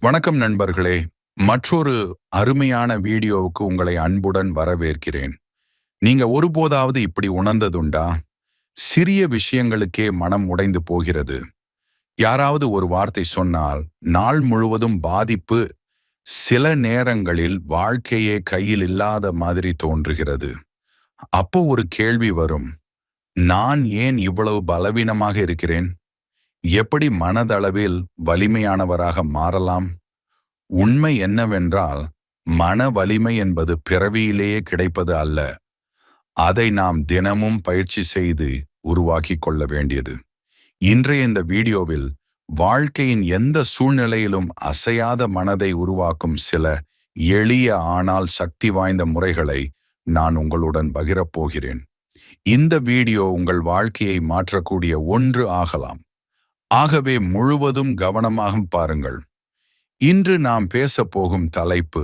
வணக்கம் நண்பர்களே. மற்றொரு அருமையான வீடியோவுக்கு உங்களை அன்புடன் வரவேற்கிறேன். நீங்க ஒருபோதாவது இப்படி உணர்ந்ததுண்டா? சிறிய விஷயங்களுக்கே மனம் உடைந்து போகிறது. யாராவது ஒரு வார்த்தை சொன்னால் நாள் முழுவதும் பாதிப்பு. சில நேரங்களில் வாழ்க்கையே கையில் இல்லாத மாதிரி தோன்றுகிறது. அப்போ ஒரு கேள்வி வரும். நான் ஏன் இவ்வளவு பலவீனமாக இருக்கிறேன்? எப்படி மனதளவில் வலிமையானவராக மாறலாம்? உண்மை என்னவென்றால், மன வலிமை என்பது பிறவியிலேயே கிடைப்பது அல்ல. அதை நாம் தினமும் பயிற்சி செய்து உருவாக்கிக் கொள்ள வேண்டியது. இன்றைய இந்த வீடியோவில் வாழ்க்கையின் எந்த சூழ்நிலையிலும் அசையாத மனதை உருவாக்கும் சில எளிய ஆனால் சக்தி வாய்ந்த முறைகளை நான் உங்களுடன் பகிரப் போகிறேன். இந்த வீடியோ உங்கள் வாழ்க்கையை மாற்றக்கூடிய ஒன்று ஆகலாம். ஆகவே முழுவதும் கவனமாக பாருங்கள். இன்று நாம் பேசப் போகும் தலைப்பு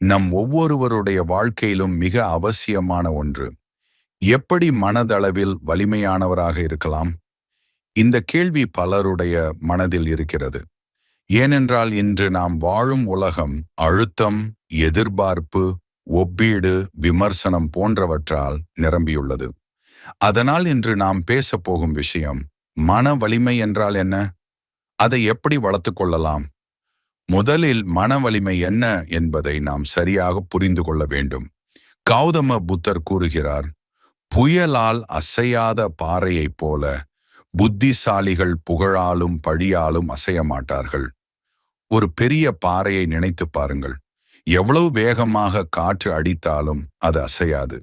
நம் ஒவ்வொருவருடைய வாழ்க்கையிலும் மிக அவசியமான ஒன்று. எப்படி மனதளவில் வலிமையானவராக இருக்கலாம்? இந்த கேள்வி பலருடைய மனதில் இருக்கிறது. ஏனென்றால் இன்று நாம் வாழும் உலகம் அழுத்தம், எதிர்பார்ப்பு, ஒப்பீடு, விமர்சனம் போன்றவற்றால் நிரம்பியுள்ளது. அதனால் இன்று நாம் பேசப் போகும் விஷயம், மன வலிமை என்றால் என்ன? அதை எப்படி வளர்த்துக் கொள்ளலாம்? முதலில் மன வலிமை என்ன என்பதை நாம் சரியாக புரிந்து கொள்ள வேண்டும். கௌதம புத்தர் கூறுகிறார், புயலால் அசையாத பாறையைப் போல புத்திசாலிகள் புகழாலும் பழியாலும் அசைய மாட்டார்கள். ஒரு பெரிய பாறையை நினைத்து பாருங்கள். எவ்வளவு வேகமாக காற்று அடித்தாலும் அது அசையாது.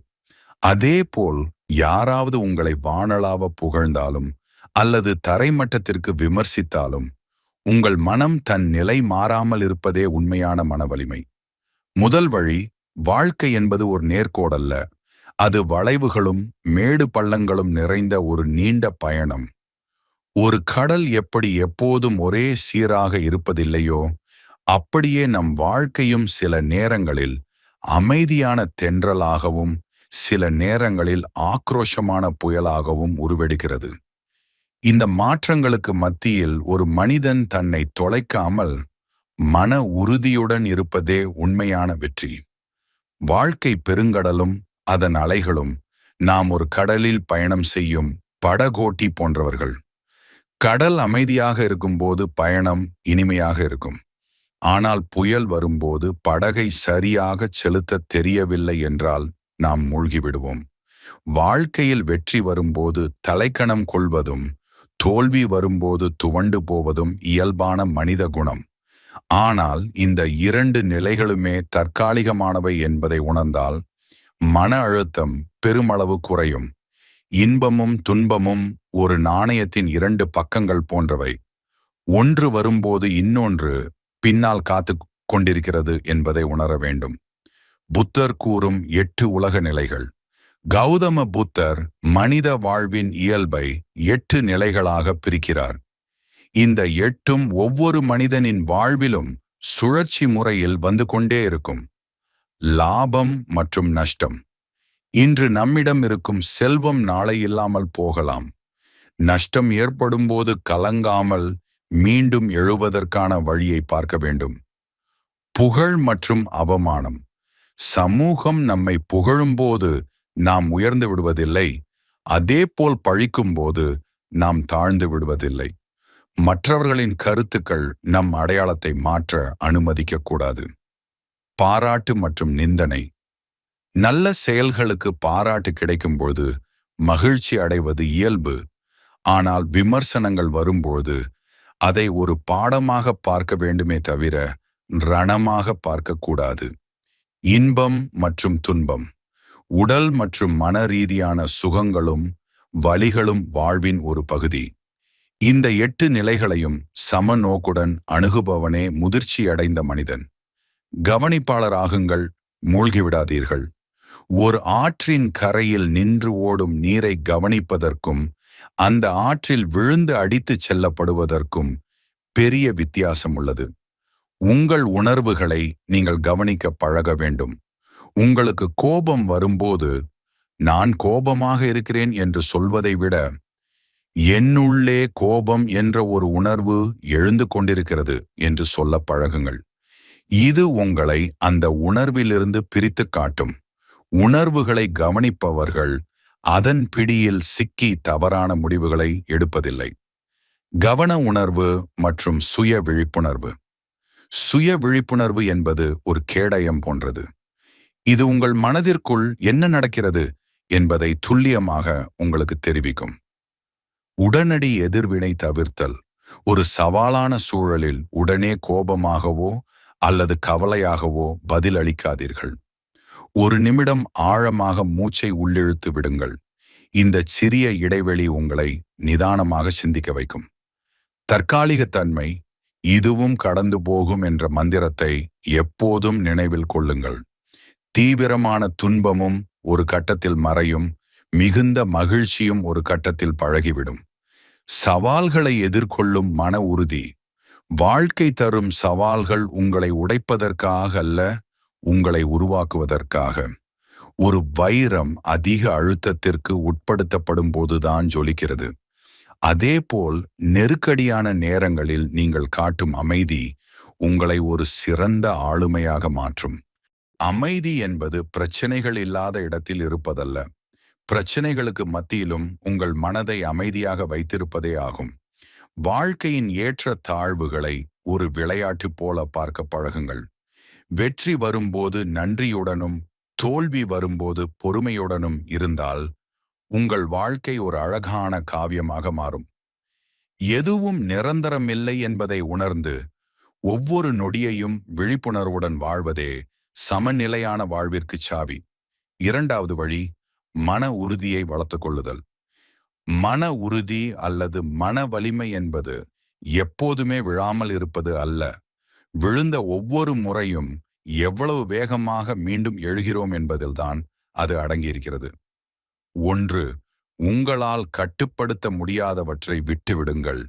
அதேபோல் யாராவது உங்களை வானளாவ புகழ்ந்தாலும் அல்லது தரைமட்டத்திற்கு விமர்சித்தாலும் உங்கள் மனம் தன் நிலை மாறாமல் இருப்பதே உண்மையான மனவலிமை. முதல் வழி, வாழ்க்கை என்பது ஒரு நேர்கோடல்ல. அது வளைவுகளும் மேடு பள்ளங்களும் நிறைந்த ஒரு நீண்ட பயணம். ஒரு கடல் எப்படி எப்போதும் ஒரே சீராக இருப்பதில்லையோ, அப்படியே நம் வாழ்க்கையும் சில நேரங்களில் அமைதியான தென்றலாகவும் சில நேரங்களில் ஆக்ரோஷமான புயலாகவும் உருவெடுக்கிறது. இந்த மாற்றங்களுக்கு மத்தியில் ஒரு மனிதன் தன்னை தொலைக்காமல் மன உறுதியுடன் இருப்பதே உண்மையான வெற்றி. வாழ்க்கை பெருங்கடலும் அதன் அலைகளும் நாம் ஒரு கடலில் பயணம் செய்யும் படகோட்டி போன்றவர்கள். கடல் அமைதியாக இருக்கும்போது பயணம் இனிமையாக இருக்கும். ஆனால் புயல் வரும்போது படகை சரியாக செலுத்த தெரியவில்லை என்றால் நாம் மூழ்கிவிடுவோம். வாழ்க்கையில் வெற்றி வரும்போது தலைக்கணம் கொள்வதும் தோல்வி வரும்போது துவண்டு போவதும் இயல்பான மனித குணம். ஆனால் இந்த இரண்டு நிலைகளுமே தற்காலிகமானவை என்பதை உணர்ந்தால் மன அழுத்தம் பெருமளவு குறையும். இன்பமும் துன்பமும் ஒரு நாணயத்தின் இரண்டு பக்கங்கள் போன்றவை. ஒன்று வரும்போது இன்னொன்று பின்னால் காத்து கொண்டிருக்கிறது என்பதை உணர வேண்டும். புத்தர் கூறும் 8 உலக நிலைகள். கௌதம புத்தர் மனித வாழ்வின் இயல்பை 8 நிலைகளாக பிரிக்கிறார். இந்த 8ம் ஒவ்வொரு மனிதனின் வாழ்விலும் சுழற்சி முறையில் வந்து கொண்டே இருக்கும். லாபம் மற்றும் நஷ்டம். இன்று நம்மிடம் இருக்கும் செல்வம் நாளை இல்லாமல் போகலாம். நஷ்டம் ஏற்படும் போது கலங்காமல் மீண்டும் எழுவதற்கான வழியை பார்க்க வேண்டும். புகழ் மற்றும் அவமானம். சமூகம் நம்மை புகழும்போது நாம் உயர்ந்து விடுவதில்லை. அதேபோல் பழிக்கும் போது நாம் தாழ்ந்து விடுவதில்லை. மற்றவர்களின் கருத்துக்கள் நம் அடையாளத்தை மாற்ற அனுமதிக்க கூடாது. பாராட்டு மற்றும் நிந்தனை. நல்ல செயல்களுக்கு பாராட்டு கிடைக்கும்போது மகிழ்ச்சி அடைவது இயல்பு. ஆனால் விமர்சனங்கள் வரும்போது அதை ஒரு பாடமாக பார்க்க வேண்டுமே தவிர ரணமாக பார்க்கக்கூடாது. இன்பம் மற்றும் துன்பம். உடல் மற்றும் மன ரீதியான சுகங்களும் வலிகளும் வாழ்வின் ஒரு பகுதி. இந்த 8 நிலைகளையும் சமநோக்குடன் அணுகுபவனே முதிர்ச்சி அடைந்த மனிதன். கவனிப்பாளராகுங்கள், மூழ்கிவிடாதீர்கள். ஒரு ஆற்றின் கரையில் நின்று ஓடும் நீரை கவனிப்பதற்கும் அந்த ஆற்றில் விழுந்து அடித்துச் செல்லப்படுவதற்கும் பெரிய வித்தியாசம் உள்ளது. உங்கள் உணர்வுகளை நீங்கள் கவனிக்க பழக வேண்டும். உங்களுக்கு கோபம் வரும்போது நான் கோபமாக இருக்கிறேன் என்று சொல்வதை விட என்னுள்ளே கோபம் என்ற ஒரு உணர்வு எழுந்து கொண்டிருக்கிறது என்று சொல்ல பழகுங்கள். இது உங்களை அந்த உணர்விலிருந்து பிரித்து காட்டும். உணர்வுகளை கவனிப்பவர்கள் அதன் பிடியில் சிக்கி தவறான முடிவுகளை எடுப்பதில்லை. கவன உணர்வு மற்றும் சுய விழிப்புணர்வு. சுய விழிப்புணர்வு என்பது ஒரு கேடயம் போன்றது. இது உங்கள் மனதிற்குள் என்ன நடக்கிறது என்பதை துல்லியமாக உங்களுக்கு தெரிவிக்கும். உடனடி எதிர்வினை தவிர்த்தல். ஒரு சவாலான சூழலில் உடனே கோபமாகவோ அல்லது கவலையாகவோ பதிலளிக்காதீர்கள். ஒரு நிமிடம் ஆழமாக மூச்சை உள்ளிழுத்து விடுங்கள். இந்த சிறிய இடைவெளி உங்களை நிதானமாக சிந்திக்க வைக்கும். தற்காலிகத்தன்மை, இதுவும் கடந்து போகும் என்ற மந்திரத்தை எப்போதும் நினைவில் கொள்ளுங்கள். தீவிரமான துன்பமும் ஒரு கட்டத்தில் மறையும், மிகுந்த மகிழ்ச்சியும் ஒரு கட்டத்தில் பழகிவிடும். சவால்களை எதிர்கொள்ளும் மன உறுதி. வாழ்க்கை தரும் சவால்கள் உங்களை உடைப்பதற்காக அல்ல, உங்களை உருவாக்குவதற்காக. ஒரு வைரம் அதிக அழுத்தத்திற்கு உட்படுத்தப்படும் போதுதான் ஜொலிக்கிறது. அதேபோல் நெருக்கடியான நேரங்களில் நீங்கள் காட்டும் அமைதி உங்களை ஒரு சிறந்த ஆளுமையாக மாற்றும். அமைதி என்பது பிரச்சனைகள் இல்லாத இடத்தில் இருப்பதல்ல, பிரச்சனைகளுக்கு மத்தியிலும் உங்கள் மனதை அமைதியாக வைத்திருப்பதே ஆகும். வாழ்க்கையின் ஏற்ற தாழ்வுகளை ஒரு விளையாட்டு போல பார்க்க பழகுங்கள். வெற்றி வரும்போது நன்றியுடனும் தோல்வி வரும்போது பொறுமையுடனும் இருந்தால் உங்கள் வாழ்க்கை ஒரு அழகான காவியமாக மாறும். எதுவும் நிரந்தரமில்லை என்பதை உணர்ந்து ஒவ்வொரு நொடியையும் விழிப்புணர்வுடன் வாழ்வதே சமநிலையான வாழ்விற்கு சாவி. இரண்டாவது வழி, மன உறுதியை வளர்த்துக் கொள்ளுதல். மன உறுதி அல்லது மன வலிமை என்பது எப்போதுமே விழாமல் இருப்பது அல்ல, விழுந்த ஒவ்வொரு முறையும் எவ்வளவு வேகமாக மீண்டும் எழுகிறோம் என்பதில்தான் அது அடங்கியிருக்கிறது. ஒன்று, உங்களால் கட்டுப்படுத்த முடியாதவற்றை விட்டுவிடுங்கள்.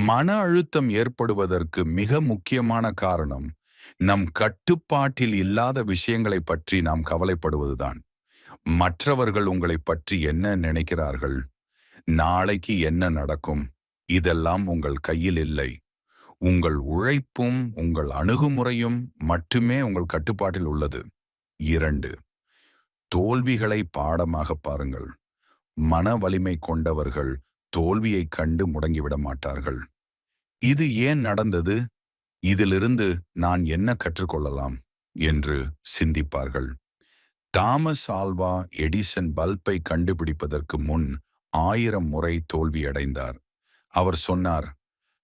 மன அழுத்தம் ஏற்படுவதற்கு மிக முக்கியமான காரணம் நம் கட்டுப்பாட்டில் இல்லாத விஷயங்களை பற்றி நாம் கவலைப்படுவதுதான். மற்றவர்கள் உங்களை பற்றி என்ன நினைக்கிறார்கள், நாளைக்கு என்ன நடக்கும், இதெல்லாம் உங்கள் கையில் இல்லை. உங்கள் உழைப்பும் உங்கள் அணுகுமுறையும் மட்டுமே உங்கள் கட்டுப்பாட்டில் உள்ளது. 2, தோல்விகளை பாடமாக பாருங்கள். மன வலிமை கொண்டவர்கள் தோல்வியை கண்டு முடங்கிவிட மாட்டார்கள். இது ஏன் நடந்தது, இதிலிருந்து நான் என்ன கற்றுக்கொள்ளலாம் என்று சிந்திப்பார்கள். தாமஸ் ஆல்வா எடிசன் பல்பை கண்டுபிடிப்பதற்கு முன் 1000 முறை தோல்வியடைந்தார். அவர் சொன்னார்,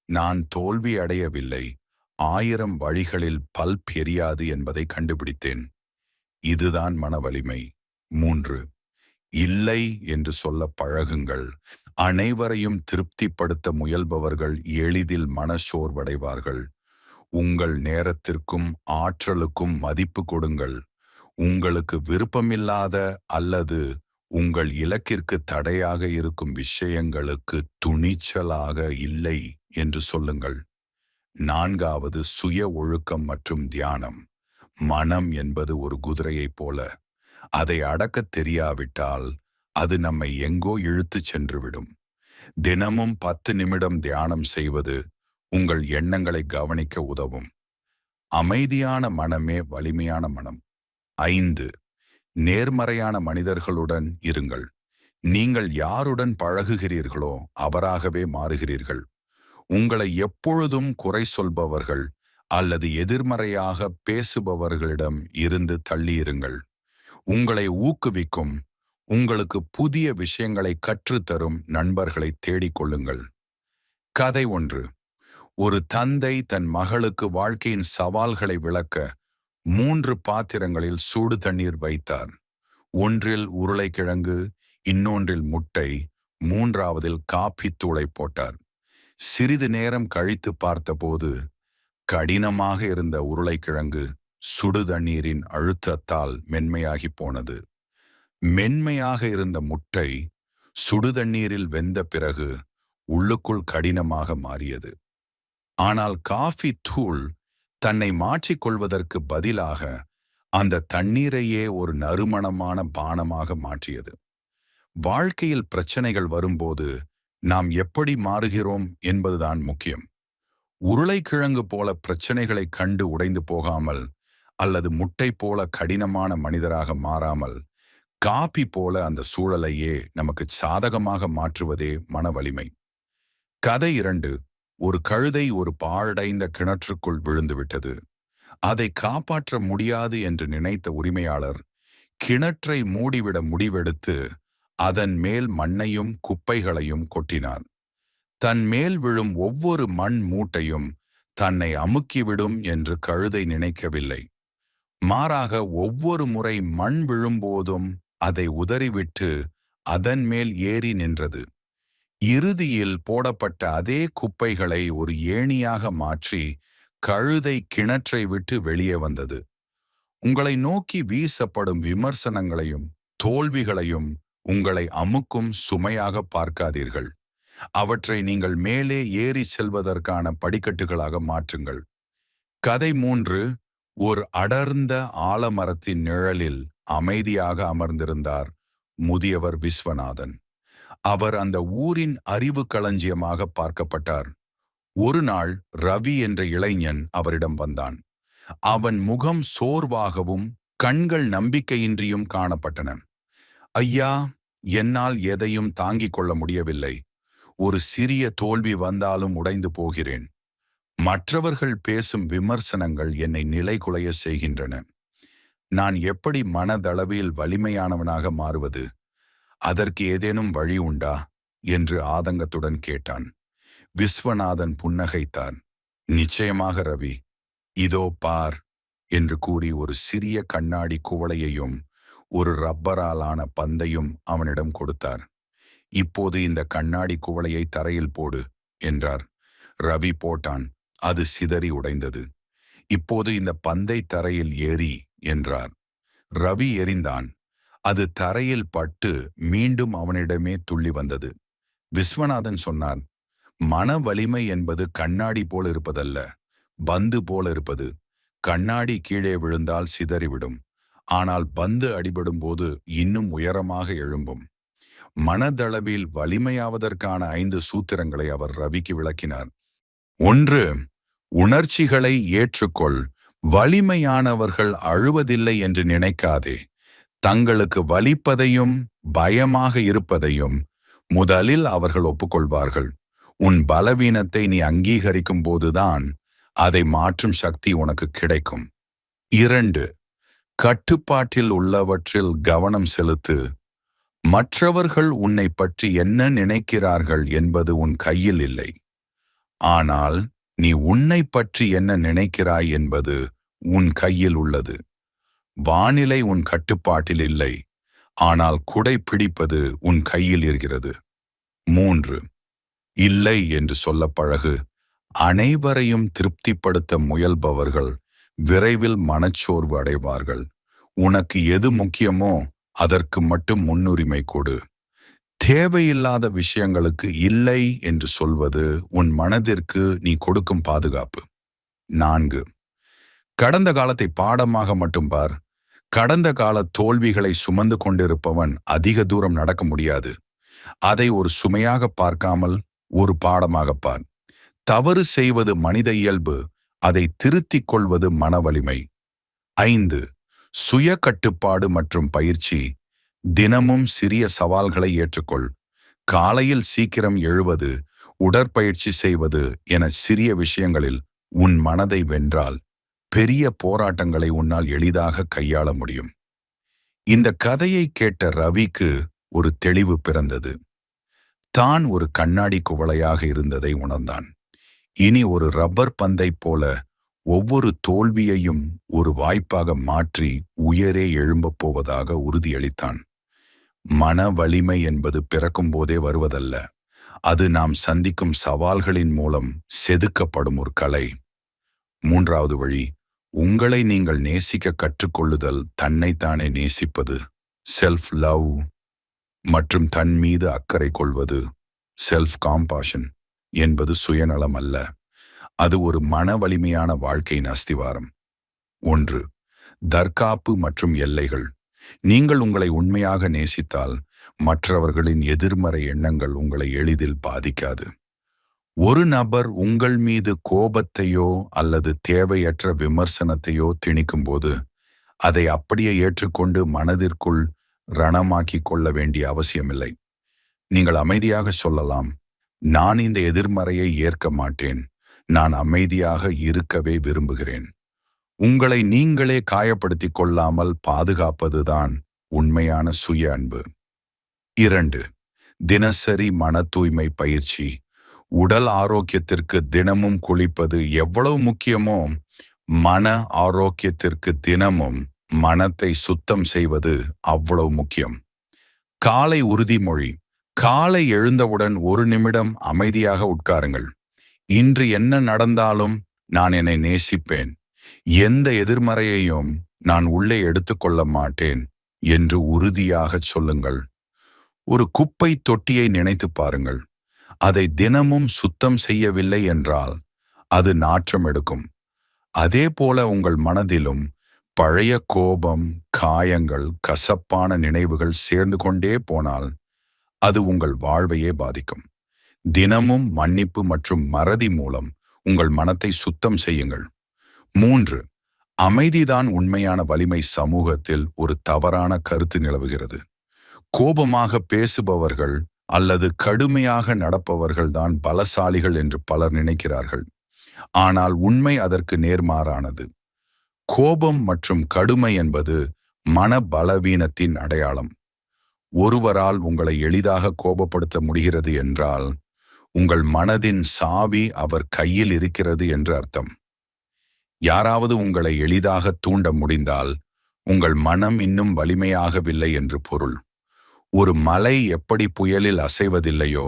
நான் தோல்வி அடையவில்லை, 1000 வழிகளில் பல்ப் எரியாது என்பதை கண்டுபிடித்தேன். இதுதான் மன வலிமை. 3, இல்லை என்று சொல்ல பழகுங்கள். அனைவரையும் திருப்திப்படுத்த முயல்பவர்கள் எளிதில் மனச்சோர்வடைவார்கள். உங்கள் நேரத்திற்கும் ஆற்றலுக்கும் மதிப்பு கொடுங்கள். உங்களுக்கு விருப்பமில்லாத அல்லது உங்கள் இலக்கிற்கு தடையாக இருக்கும் விஷயங்களுக்கு துணிச்சலாக இல்லை என்று சொல்லுங்கள். 4வது, சுய ஒழுக்கம் மற்றும் தியானம். மனம் என்பது ஒரு குதிரையைப் போல. அதை அடக்கத் தெரியாவிட்டால் அது நம்மை எங்கோ இழுத்துச் சென்றுவிடும். தினமும் 10 நிமிடம் தியானம் செய்வது உங்கள் எண்ணங்களை கவனிக்க உதவும். அமைதியான மனமே வலிமையான மனம். 5, நேர்மறையான மனிதர்களுடன் இருங்கள். நீங்கள் யாருடன் பழகுகிறீர்களோ அவராகவே மாறுகிறீர்கள். உங்களை எப்பொழுதும் குறை சொல்பவர்கள் அல்லது எதிர்மறையாக பேசுபவர்களிடம் இருந்து தள்ளியிருங்கள். உங்களை ஊக்குவிக்கும், உங்களுக்கு புதிய விஷயங்களை கற்றுத்தரும் நண்பர்களை தேடிக்கொள்ளுங்கள். கதை 1. ஒரு தந்தை தன் மகளுக்கு வாழ்க்கையின் சவால்களை விளக்க 3 பாத்திரங்களில் சூடு தண்ணீர் வைத்தார். ஒன்றில் உருளைக்கிழங்கு, இன்னொன்றில் முட்டை, 3வதில் காபி தூளை போட்டார். சிறிது நேரம் கழித்து பார்த்தபோது கடினமாக இருந்த உருளைக்கிழங்கு சுடு தண்ணீரின் அழுத்தத்தால் மென்மையாகி போனது. மென்மையாக இருந்த முட்டை சுடுதண்ணீரில் வெந்த பிறகு உள்ளுக்குள் கடினமாக மாறியது. ஆனால் காஃபி தூள் தன்னை மாற்றிக்கொள்வதற்கு பதிலாக அந்த தண்ணீரையே ஒரு நறுமணமான பானமாக மாற்றியது. வாழ்க்கையில் பிரச்சனைகள் வரும்போது நாம் எப்படி மாறுகிறோம் என்பதுதான் முக்கியம். உருளைக்கிழங்கு போல பிரச்சனைகளை கண்டு உடைந்து போகாமல், அல்லது முட்டை போல கடினமான மனிதராக மாறாமல், காபி போல அந்த சூழலையே நமக்கு சாதகமாக மாற்றுவதே மன வலிமை. கதை 2. ஒரு கழுதை ஒரு பாழடைந்த கிணற்றுக்குள் விழுந்துவிட்டது. அதை காப்பாற்ற முடியாது என்று நினைத்த உரிமையாளர் கிணற்றை மூடிவிட முடிவெடுத்து அதன் மேல் மண்ணையும் குப்பைகளையும் கொட்டினார். தன் மேல் விழும் ஒவ்வொரு மண் மூட்டையும் தன்னை அமுக்கிவிடும் என்று கழுதை நினைக்கவில்லை. மாறாக ஒவ்வொரு முறை மண் விழும்போதும் அதை உதறிவிட்டு அதன் மேல் ஏறி நின்றது. இறுதியில் போடப்பட்ட அதே குப்பைகளை ஒரு ஏணியாக மாற்றி கழுதை கிணற்றை விட்டு வெளியே வந்தது. உங்களை நோக்கி வீசப்படும் விமர்சனங்களையும் தோல்விகளையும் உங்களை அமுக்கும் சுமையாக பார்க்காதீர்கள். அவற்றை நீங்கள் மேலே ஏறி செல்வதற்கான படிக்கட்டுகளாக மாற்றுங்கள். கதை 3. ஒரு அடர்ந்த ஆலமரத்தின் நிழலில் அமைதியாக அமர்ந்திருந்தார் முதியவர் விஸ்வநாதன். அவர் அந்த ஊரின் அறிவு களஞ்சியமாக பார்க்கப்பட்டார். ஒரு நாள் ரவி என்ற இளைஞன் அவரிடம் வந்தான். அவன் முகம் சோர்வாகவும் கண்கள் நம்பிக்கையின்றியும் காணப்பட்டன. ஐயா, என்னால் எதையும் தாங்கிக் கொள்ள முடியவில்லை. ஒரு சிறிய தோல்வி வந்தாலும் உடைந்து போகிறேன். மற்றவர்கள் பேசும் விமர்சனங்கள் என்னை நிலைகுலைய செய்கின்றன. நான் எப்படி மனதளவில் வலிமையானவனாக மாறுவது? அதற்கு ஏதேனும் வழி உண்டா என்று ஆதங்கத்துடன் கேட்டான். விஸ்வநாதன் புன்னகைத்தான். நிச்சயமாக ரவி, இதோ பார் என்று கூறி ஒரு சிறிய கண்ணாடி குவளையையும் ஒரு ரப்பராலான பந்தையும் அவனிடம் கொடுத்தார். இப்போது இந்த கண்ணாடி குவளையை தரையில் போடு என்றார். ரவி போட்டான். அது சிதறி உடைந்தது. இப்போது இந்த பந்தை தரையில் ஏறி என்றார். ரவி எறிந்தான். அது தரையில் பட்டு மீண்டும் அவனிடமே துள்ளி வந்தது. விஸ்வநாதன் சொன்னார், மன வலிமை என்பது கண்ணாடி போல இருப்பதல்ல, பந்து போல இருப்பது. கண்ணாடி கீழே விழுந்தால் சிதறிவிடும். ஆனால் பந்து அடிபடும் போது இன்னும் உயரமாக எழும்பும். மனதளவில் வலிமையாவதற்கான 5 சூத்திரங்களை அவர் ரவிக்கு விளக்கினார். 1. உணர்ச்சிகளை ஏற்றுக்கொள். வலிமையானவர்கள் அழுவதில்லை என்று நினைக்காதே. தங்களுக்கு வலிப்பதையும் பயமாக இருப்பதையும் முதலில் அவர்கள் ஒப்புக்கொள்வார்கள். உன் பலவீனத்தை நீ அங்கீகரிக்கும் போதுதான் அதை மாற்றும் சக்தி உனக்கு கிடைக்கும். 2. கட்டுப்பாட்டில் உள்ளவற்றில் கவனம் செலுத்து. மற்றவர்கள் உன்னை பற்றி என்ன நினைக்கிறார்கள் என்பது உன் கையில் இல்லை. ஆனால் நீ உன்னை பற்றி என்ன நினைக்கிறாய் என்பது உன் கையில் உள்ளது. வானிலை உன் கட்டுப்பாட்டில் இல்லை, ஆனால் குடை பிடிப்பது உன் கையில் இருக்கிறது. 3. இல்லை என்று சொல்ல பழகு. அனைவரையும் திருப்திப்படுத்த முயல்பவர்கள் விரைவில் மனச்சோர்வு அடைவார்கள். உனக்கு எது முக்கியமோ அதற்கு மட்டும் முன்னுரிமை கொடு. தேவையில்லாத விஷயங்களுக்கு இல்லை என்று சொல்வது உன் மனதிற்கு நீ கொடுக்கும் பாதுகாப்பு. 4. கடந்த காலத்தை பாடமாக மட்டும் பார். கடந்த கால தோல்விகளை சுமந்து கொண்டிருப்பவன் அதிக தூரம் நடக்க முடியாது. அதை ஒரு சுமையாக பார்க்காமல் ஒரு பாடமாக பார். தவறு செய்வது மனித இயல்பு, அதை திருத்திக் கொள்வது மன வலிமை. 5. சுய கட்டுப்பாடு மற்றும் பயிற்சி. தினமும் சிறிய சவால்களை ஏற்றுக்கொள். காலையில் சீக்கிரம் எழுவது, உடற்பயிற்சி செய்வது என சிறிய விஷயங்களில் உன் மனதை வென்றால் பெரிய போராட்டங்களை உன்னால் எளிதாக கையாள முடியும். இந்த கதையை கேட்ட ரவிக்கு ஒரு தெளிவு பிறந்தது. தான் ஒரு கண்ணாடி குவளையாக இருந்ததை உணர்ந்தான். இனி ஒரு ரப்பர் பந்தை போல ஒவ்வொரு தோல்வியையும் ஒரு வாய்ப்பாக மாற்றி உயரே எழும்பப் போவதாக உறுதியளித்தான். மன வலிமை என்பது பிறக்கும் போதே வருவதல்ல, அது நாம் சந்திக்கும் சவால்களின் மூலம் செதுக்கப்படும் ஒரு கலை. 3வது வழி, உங்களை நீங்கள் நேசிக்க கற்றுக்கொள்ளுதல். தன்னைத்தானே நேசிப்பது செல்ஃப் லவ் மற்றும் தன் மீது அக்கறை கொள்வது செல்ஃப் காம்பாஷன் என்பது சுயநலம் அல்ல, அது ஒரு மன வலிமையான வாழ்க்கையின் அஸ்திவாரம். 1. தற்காப்பு மற்றும் எல்லைகள். நீங்கள் உங்களை உண்மையாக நேசித்தால் மற்றவர்களின் எதிர்மறை எண்ணங்கள் உங்களை எளிதில் பாதிக்காது. ஒரு நபர் உங்கள் மீது கோபத்தையோ அல்லது தேவையற்ற விமர்சனத்தையோ திணிக்கும்போது அதை அப்படியே ஏற்றுக்கொண்டு மனதிற்குள் ரணமாக்கிக் கொள்ள வேண்டிய அவசியமில்லை. நீங்கள் அமைதியாக சொல்லலாம், நான் இந்த எதிர்மறையை ஏற்க மாட்டேன், நான் அமைதியாக இருக்கவே விரும்புகிறேன். உங்களை நீங்களே காயப்படுத்திக் கொள்ளாமல் பாதுகாப்பதுதான் உண்மையான சுய அன்பு. 2. தினசரி மன தூய்மை பயிற்சி. உடல் ஆரோக்கியத்திற்கு தினமும் குளிப்பது எவ்வளவு முக்கியமோ, மன ஆரோக்கியத்திற்கு தினமும் மனத்தை சுத்தம் செய்வது அவ்வளவு முக்கியம். காலை உறுதிமொழி. காலை எழுந்தவுடன் 1 நிமிடம் அமைதியாக உட்காருங்கள். இன்று என்ன நடந்தாலும் நான் என்னை நேசிப்பேன், எந்த எதிர்மறையையும் நான் உள்ளே எடுத்துக்கொள்ள மாட்டேன் என்று உறுதியாகச் சொல்லுங்கள். ஒரு குப்பை தொட்டியை நினைத்து பாருங்கள். அதை தினமும் சுத்தம் செய்யவில்லை என்றால் அது நாற்றம் எடுக்கும். அதே போல உங்கள் மனதிலும் பழைய கோபம், காயங்கள், கசப்பான நினைவுகள் சேர்ந்து கொண்டே போனால் அது உங்கள் வாழ்வையே பாதிக்கும். தினமும் மன்னிப்பு மற்றும் மறதி மூலம் உங்கள் மனத்தை சுத்தம் செய்யுங்கள். 3. அமைதிதான் உண்மையான வலிமை. சமூகத்தில் ஒரு தவறான கருத்து நிலவுகிறது. கோபமாக பேசுபவர்கள் அல்லது கடுமையாக நடப்பவர்கள் தான் பலசாலிகள் என்று பலர் நினைக்கிறார்கள். ஆனால் உண்மை அதற்கு நேர்மாறானது. கோபம் மற்றும் கடுமை என்பது மன பலவீனத்தின் அடையாளம். ஒருவரால் உங்களை எளிதாக கோபப்படுத்த முடிகிறது என்றால் உங்கள் மனதின் சாவி அவர் கையில் இருக்கிறது என்று அர்த்தம். யாராவது உங்களை எளிதாக தூண்ட முடிந்தால் உங்கள் மனம் இன்னும் வலிமையாகவில்லை என்று பொருள். ஒரு மலை எப்படி புயலில் அசைவதில்லையோ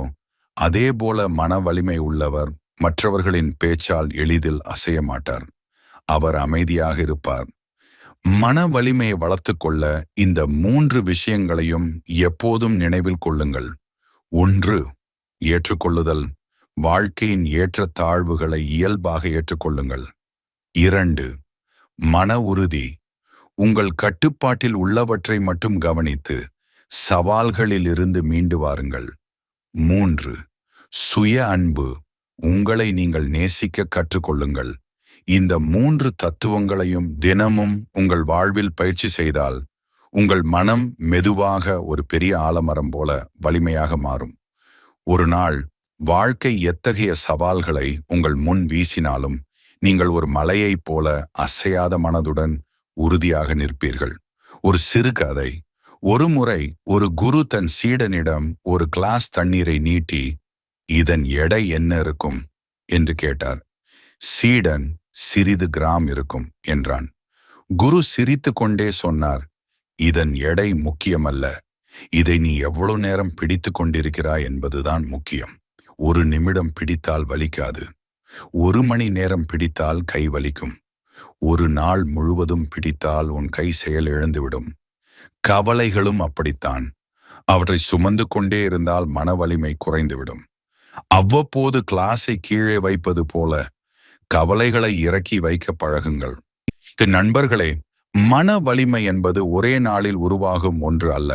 அதேபோல மன வலிமை உள்ளவர் மற்றவர்களின் பேச்சால் எளிதில் அசைய மாட்டார். அவர் அமைதியாக இருப்பார். மன வலிமையை வளர்த்துக்கொள்ள இந்த 3 விஷயங்களையும் எப்போதும் நினைவில் கொள்ளுங்கள். 1. ஏற்றுக்கொள்ளுதல். வாழ்க்கையின் ஏற்றத்தாழ்வுகளை இயல்பாக ஏற்றுக்கொள்ளுங்கள். 2. மன உறுதி. உங்கள் கட்டுப்பாட்டில் உள்ளவற்றை மட்டும் கவனித்து சவால்களில் இருந்து மீண்டு வாருங்கள். 3. சுய அன்பு. உங்களை நீங்கள் நேசிக்க கற்றுக்கொள்ளுங்கள். இந்த 3 தத்துவங்களையும் தினமும் உங்கள் வாழ்வில் பயிற்சி செய்தால் உங்கள் மனம் மெதுவாக ஒரு பெரிய ஆலமரம் போல வலிமையாக மாறும். ஒரு நாள் வாழ்க்கை எத்தகைய சவால்களை உங்கள் முன் வீசினாலும் நீங்கள் ஒரு மலையைப் போல அசையாத மனதுடன் உறுதியாக நிற்பீர்கள். ஒரு சிறு கதை. ஒருமுறை ஒரு குரு தன் சீடனிடம் ஒரு கிளாஸ் தண்ணீரை நீட்டி, இதன் எடை என்ன இருக்கும் என்று கேட்டார். சீடன், சிறிது கிராம் இருக்கும் என்றான். குரு சிரித்து கொண்டே சொன்னார், இதன் எடை முக்கியமல்ல, இதை நீ எவ்வளவு நேரம் பிடித்து கொண்டிருக்கிறாய் என்பதுதான் முக்கியம். 1 நிமிடம் பிடித்தால் வலிக்காது, 1 மணி நேரம் பிடித்தால் கை வலிக்கும், 1 நாள் முழுவதும் பிடித்தால் உன் கை செயல் இழந்துவிடும். கவலைகளும் அப்படித்தான். அவற்றை சுமந்து கொண்டே இருந்தால் மன வலிமை குறைந்துவிடும். அவ்வப்போது கிளாஸை கீழே வைப்பது போல கவலைகளை இறக்கி வைக்க பழகுங்கள். நண்பர்களே, மன வலிமை என்பது ஒரே நாளில் உருவாகும் ஒன்று அல்ல.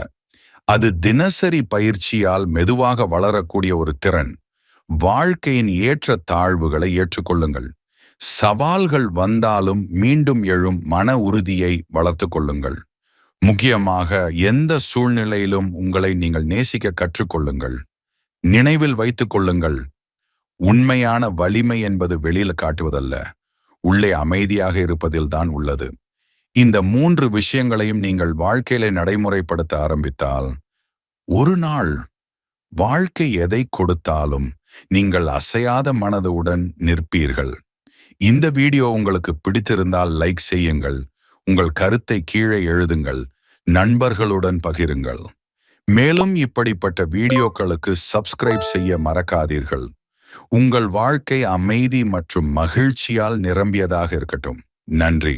அது தினசரி பயிற்சியால் மெதுவாக வளரக்கூடிய ஒரு திறன். வாழ்க்கையின் ஏற்ற தாழ்வுகளை ஏற்றுக்கொள்ளுங்கள். சவால்கள் வந்தாலும் மீண்டும் எழும் மன உறுதியை வளர்த்து கொள்ளுங்கள். முக்கியமாக எந்த சூழ்நிலையிலும் உங்களை நீங்கள் நேசிக்க கற்றுக்கொள்ளுங்கள். நினைவில் வைத்துக் கொள்ளுங்கள், உண்மையான வலிமை என்பது வெளியில் காட்டுவதல்ல, உள்ளே அமைதியாக இருப்பதில் தான் உள்ளது. இந்த 3 விஷயங்களையும் நீங்கள் வாழ்க்கையில நடைமுறைப்படுத்த ஆரம்பித்தால் ஒரு நாள் வாழ்க்கை எதை கொடுத்தாலும் நீங்கள் அசையாத மனதுடன் நிற்பீர்கள். இந்த வீடியோ உங்களுக்கு பிடித்திருந்தால் லைக் செய்யுங்கள். உங்கள் கருத்தை கீழே எழுதுங்கள். நண்பர்களுடன் பகிருங்கள். மேலும் இப்படிப்பட்ட வீடியோக்களுக்கு சப்ஸ்கிரைப் செய்ய மறக்காதீர்கள். உங்கள் வாழ்க்கை அமைதி மற்றும் மகிழ்ச்சியால் நிரம்பியதாக இருக்கட்டும். நன்றி.